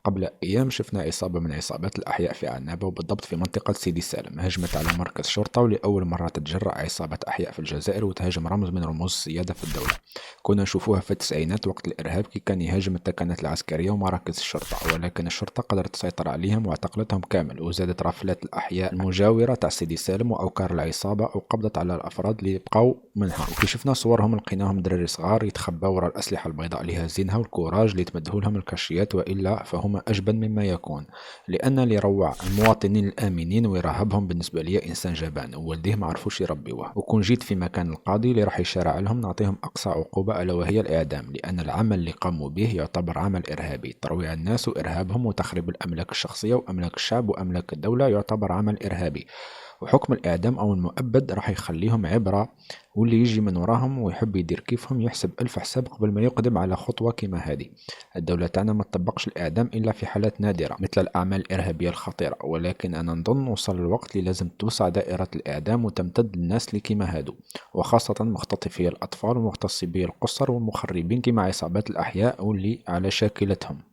قبل أيام شفنا عصابة من عصابات الأحياء في عنابة، وبالضبط في منطقة سيدي سالم، هجمت على مركز شرطة، ولأول مرة تتجرأ عصابة أحياء في الجزائر وتهاجم رمز من رموز السيادة في الدولة. كنا نشوفوها في التسعينات وقت الإرهاب كي كان يهاجم التكنات العسكرية ومراكز الشرطة، ولكن الشرطة قدرت تسيطر عليهم واعتقلتهم كامل، وزادت رافلات الأحياء المجاورة تاع سيدي سالم وأوكار العصابة، وقبضت على الأفراد اللي بقوا منها. وكي شفنا صورهم لقيناهم دراري صغار يتخباو وراء الأسلحة البيضاء اللي هازينها والكوراج اللي تمدهولهم الكاشيات، وإلا فهم أجبن مما يكون، لأن اللي روع المواطنين الآمنين ويرهبهم بالنسبة لي إنسان جبان ووالديه ما عرفوش يربيوه. وكون جيت في مكان القاضي اللي راح يشرع لهم نعطيهم أقصى عقوبة ألا وهي الإعدام، لأن العمل اللي قاموا به يعتبر عمل إرهابي. ترويع الناس وإرهابهم وتخريب الأملاك الشخصية وأملاك الشعب وأملاك الدولة يعتبر عمل إرهابي، وحكم الإعدام أو المؤبد راح يخليهم عبرة، واللي يجي من وراهم ويحب يدير كيفهم يحسب ألف حساب قبل ما يقدم على خطوة كما هذه. الدولة تاعنا ما تطبقش الإعدام إلا في حالات نادرة مثل الأعمال الإرهابية الخطيرة، ولكن أنا نظن وصل الوقت اللي لازم توسع دائرة الإعدام وتمتد للناس اللي كما هادو، وخاصة مختطفي الأطفال ومغتصبي القصر والمخربين كما عصابات الأحياء واللي على شاكلتهم.